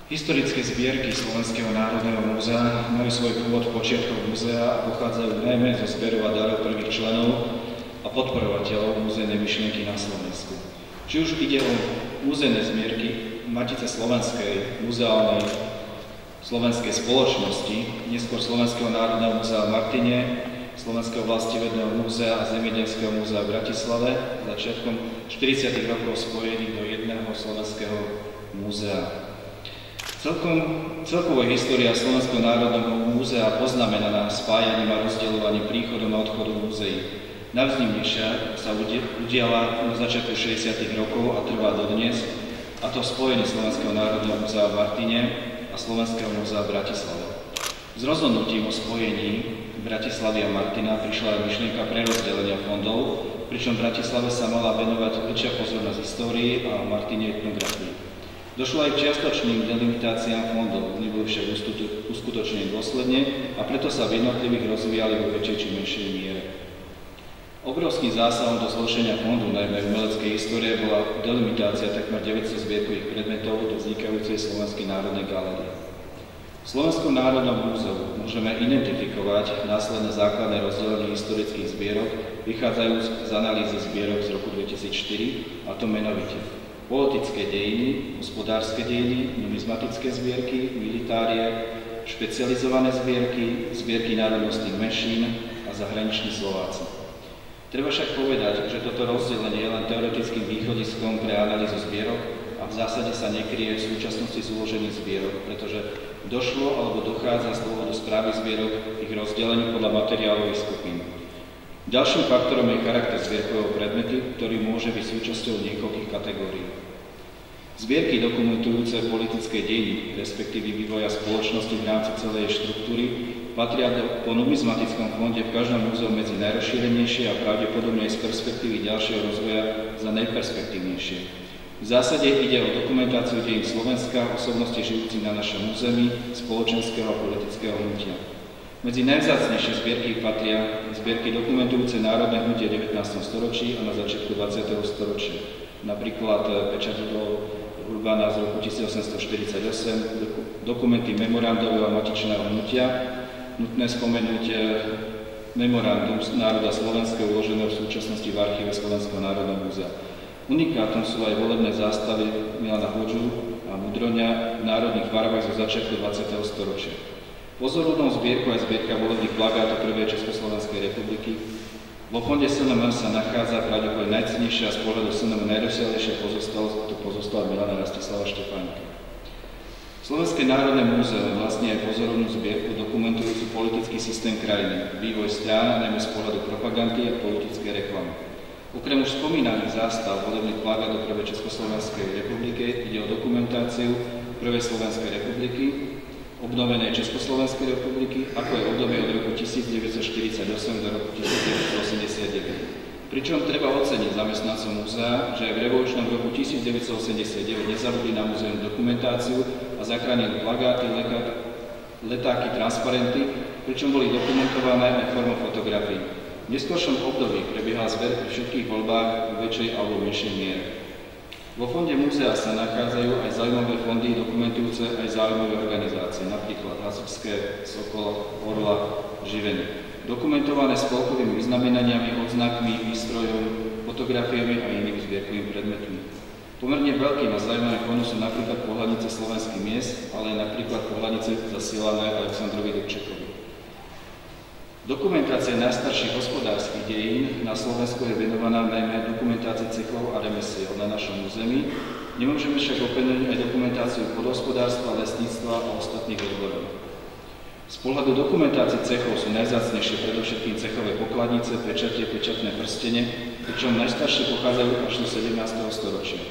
Historické zbierky Slovenského národného múzea majú svoj pôvod v počiatkoch múzea a pochádzajú najmä zo zberov a darov prvých členov a podporovateľov múzejnej myšlienky na Slovensku. Či už ide o múzejné zbierky Matice slovenskej, muzeálnej slovenskej spoločnosti, neskôr Slovenského národného múzea v Martine, Slovenského vlastivedného múzea a Zemědělského múzea v Bratislave, začiatkom 40. rokov spojených do jedného Slovenského múzea. Celková história Slovenského národného múzea poznamenaná spájaním a rozdeľovaním príchodom a odchodom múzeí. Najvznímnejšia sa udiala na začiatku 60. rokov a trvá dodnes, a to v spojení Slovenského národného múzea v Martine a Slovenského múzea v Bratislave. S rozhodnutím o spojení Bratislavy a Martina prišla aj myšlienka prerozdelenia fondov, pričom v Bratislave sa mala venovať väčšia pozornosť histórii a v Martine etnografii. Došlo aj k čiastočným delimitáciám fondov, neboli však uskutočnené dôsledne a preto sa v jednotlivých rozvíjali vo väčšej či menšej miere. Obrovským zásahom do zloženia fondu, najmä umeleckej histórie, bola delimitácia takmer 900 zbierkových predmetov do vznikajúcej Slovenskej národnej galérie. V Slovenskom národnom múzeu môžeme identifikovať následné základné rozdelenie historických zbierok, vychádzajúc z analýzy zbierok z roku 2004, a to menovite politické dejiny, hospodárske dejiny, numizmatické zbierky, militárie, špecializované zbierky, zbierky národnostných menšín a zahraniční Slováci. Treba však povedať, že toto rozdelenie je len teoretickým východiskom pre analýzu zbierok a v zásade sa nekryje v súčasnosti s uložením zbierok, pretože došlo alebo dochádza z dôvodu správy zbierok ich rozdeleniu podľa materiálových skupín. Ďalším faktorom je charakter zbierkového predmetu, ktorý môže byť súčasťou niekoľkých kategórií. Zbierky dokumentujúce politické dejiny, respektíve vývoja spoločnosti v rámci celej jej štruktúry, patria po numizmatickom fonde v každom múzeu medzi najrozšírenejšie a pravdepodobne aj z perspektívy ďalšieho rozvoja za najperspektívnejšie. V zásade ide o dokumentáciu dejín Slovenska, osobnosti žijúcich na našom území, spoločenského a politického hnutia. Medzi najvzácnejšie zbierky patria zbierky dokumentujúce národné hnutie v 19. storočí a na začiatku 20. storočia. Napríklad pečať Urbana z roku 1848, dokumenty memorandového a matičného hnutia, nutné spomenúť memorandum národa slovenského uložené v súčasnosti v archíve Slovenského národného múzea. Unikátom sú aj volebné zástavy Milana Hodžu a Mudroňa v národných barvách zo začiatku 20. storočia. Pozorovnou zbierkou je zbierka volebných plagátov prvej Československej republiky. Vo fonde SNM sa nachádza pravdepodobne najcennejšia z pohľadu SNM najrozsiahlejšia pozostalosť, a to pozostala Milana Rastislava Štefánka. Slovenské národné múzeum vlastní aj pozorovnú zbierku dokumentujúcu politický systém krajiny, vývoj strán, najmä z pohľadu propagandy a politickej reklamy. Okrem už spomínaných zástav volebných plagátov prvej Československej republiky ide o dokumentáciu prvej Slovenskej republiky, obnovenej Československej republiky, ako je obdobie od roku 1948 do roku 1989. Pričom treba oceniť zamestnancov múzea, že aj v revolučnom roku 1989 nezabudli na múzeum dokumentáciu a zachránili plagáty, letáky, transparenty, pričom boli dokumentované aj formou fotografií. V neskôršom období prebiehal zber pri všetkých voľbách v väčšej alebo menšej miere. Vo fonde múzea sa nachádzajú aj zaujímavé fondy dokumentujúce aj zaujímavé organizácie, napríklad Hasovské, Sokol, Orla, Živeny. Dokumentované spolkovými vyznamenaniami, odznakmi, výstrojom, fotografiami a inými zbierkovými predmetmi. Pomerne veľkým a zaujímavým fondom sú napríklad pohľadnice slovenských miest, ale aj napríklad pohľadnice zasielané Aleksandrovi Dubčekovi. Dokumentácia najstarších hospodárskych dejín na Slovensku je venovaná najmä dokumentácii cechov a remesiel na našom území. Nemôžeme však opomenúť aj dokumentáciu poľnohospodárstva, lesníctva a ostatných odborov. Z pohľadu dokumentácie cechov sú najvzácnejšie predovšetkým cechové pokladnice, pečatie, pečatné prstene, pričom najstaršie pochádzajú až do 17. storočia.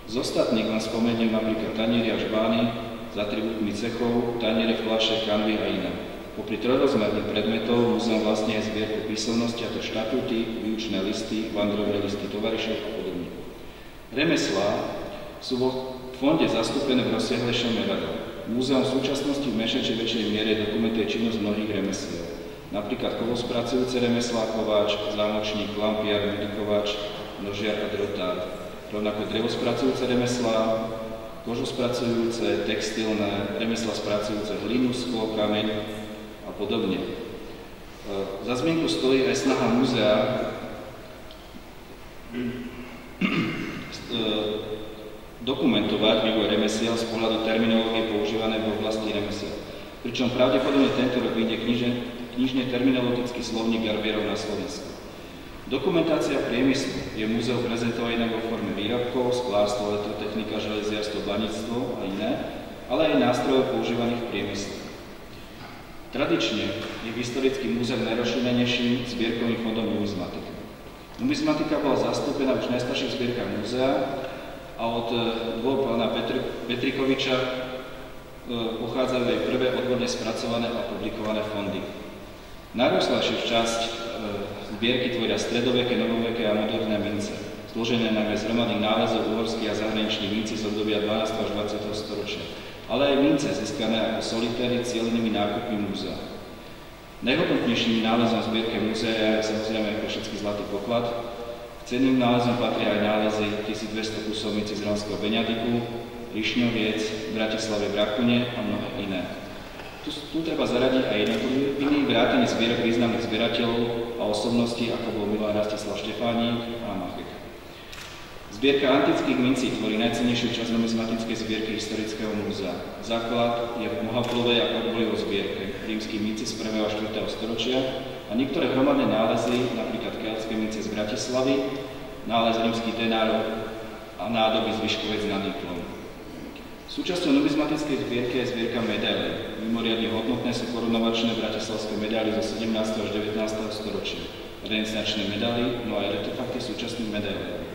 Z ostatných len spomeniem napríklad taniere a žbány s atribútmi cechov, taniere, fľaše, kanvy a iné. Popri trojrozmerných predmetov múzeum vlastne aj zbierku písomnosti, a to štatúty, výučné listy, vandrové listy tovaryšov a podobne. Remeslá sú vo fonde zastúpené v rozsiahlejšom meradle. Múzeum v súčasnosti v menšej či väčšej miere dokumentuje činnosť mnohých remesiel. Napríklad kovospracujúce remeslá, kováč, zámočník, lampiar, medikovač, nožiar a drotár. Rovnako drevospracujúce remeslá, kožospracujúce, textilné, remesla spracujúce hlinu, sklo, kameň a podobne. Za zmienku stojí aj snaha múzea dokumentovať vývoj remesiel z pohľadu terminológie používané v oblasti remesiel. Pričom pravdepodobne tento rok vyjde knižne terminologický slovník garbierov na Slovensku. Dokumentácia priemyslu je múzeu prezentovaná vo forme výrobkov, sklárstvo, elektrotechnika, železiarstvo, baníctvo a iné, ale aj nástrojov používaných v priemysle. Tradične je v historických múzeách najrozšírenejším zbierkovým fondom numizmatika. Numizmatika bola zastúpená už v najstarších zbierkach múzea a od dôb pána Petrikoviča pochádzajú aj prvé odborne spracované a publikované fondy. Najrozsáhlejšiu časť zbierky tvoria stredoveké, novoveké a moderné mince, zložené najmä z hromadných nálezov uhorských a zahraničných mincí z obdobia 12. až 20. storočia, ale aj mince získané ako solitéry cieľenými nákupmi múzea. Najhodnotnejším nálezom zbierke múzea je samozrejme ako všetký zlatý poklad. K cenným nálezom patria aj nálezy 1200 kusov minci z Rónskeho Beňadiku, Lišňoviec, v Bratislave v Rakune a mnohé iné. Tu treba zaradiť aj iný vrátenie zbierok významných zbierateľov a osobností, ako bol Milan Rastislav Štefánik a Machek. Zbierka antických mincí tvorí najcennejšiu časť numizmatickej zbierky historického múzea. Základ je v Mohaplovej a Karbolivej zbierke, rímskych mincí z 1. a 4. storočia a niektoré hromadné nálezy, napríklad keľtské mince z Bratislavy, nález rímskych denárov a nádoby z Vyškovec nad Niklom. Súčasťou numizmatickej zbierky je zbierka medailí. Mimoriadne hodnotné sú korunovačné bratislavské medaily zo 17. až 19. storočia, renesančné medaily, no aj artefakty súčasných medailí.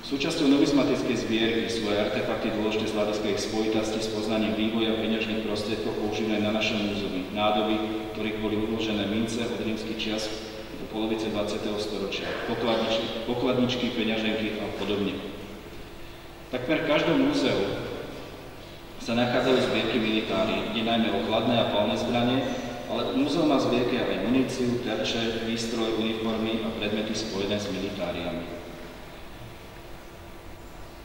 Súčasťou numizmatickej zbierky sú aj artefakty dôležité z hľadiska ich spojitosti s poznaním vývoja peňažných prostriedkov používané na našom území, nádoby, ktorých boli uložené mince od rímskych čias do polovice 20. storočia, pokladničky, peňaženky a podobne. Takmer v každom múzeu sa nachádzajú zbierky militári, ide najmä o chladné a palné zbrane, ale múzeum má zbierky aj muníciu, terče, výstroj, uniformy a predmety spojené s militáriami.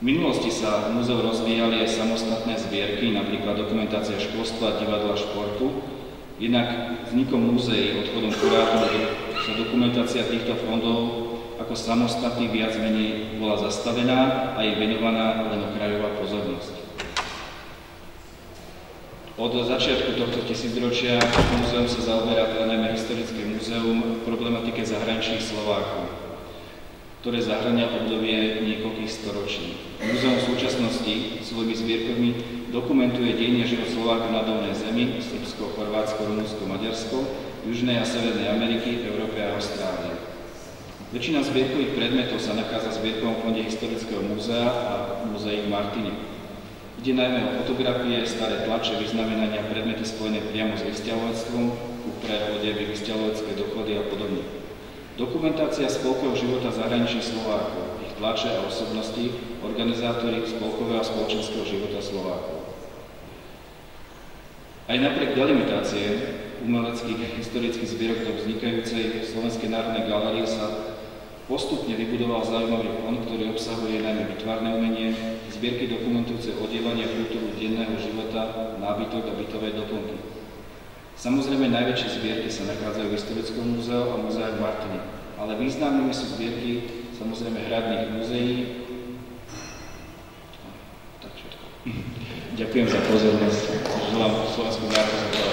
V minulosti sa v múzeu rozvíjali aj samostatné zbierky, napríklad dokumentácia školstva, divadla, športu. Inak vznikom múzeí, odchodom kurátorov sa dokumentácia týchto fondov ako samostatný viac menej bola zastavená a je venovaná len okrajová pozornosť. Od začiatku tohto tisícročia múzeum sa zaoberá najmä historické múzeum v problematike zahraničných Slovákov, ktoré zahŕňa obdobie niekoľkých storočí. Múzeum v súčasnosti svojimi zbierkami dokumentuje dejiny a život Slovákov na Dolnej zemi, Srbsko, Chorvátsko, Rumunsko, Maďarsko, Južnej a Severnej Ameriky, Európe a Austrálii. Väčšina zbierkových predmetov sa nachádza v zbierkovom fonde Historického múzea a múzeí v Martine. Ide najmä o fotografie, staré tlače, vyznamenania, predmety spojené priamo s vysťahovačstvom, kúpre, odevy, vysťahovačské doklady a podobne. Dokumentácia spolkového života zahraničných Slovákov, ich tlače a osobnosti, organizátori spolkového a spoločenského života Slovákov. Aj napriek delimitácie umeleckých historických zbierok do vznikajúcej Slovenskej národnej galérie sa postupne vybudoval zaujímavý fond, ktorý obsahuje najmä výtvarné umenie, zbierky dokumentujúce odievanie a kultúru denného života, nábytok a bytové doplnky. Samozrejme, najväčšie zbierky sa nachádzajú v Historickom múzeu a múzeu v Martine, ale významnými sú zbierky samozrejme hradných múzeí. Tak všetko. Ďakujem za pozornosť. Želám Slovensku národu za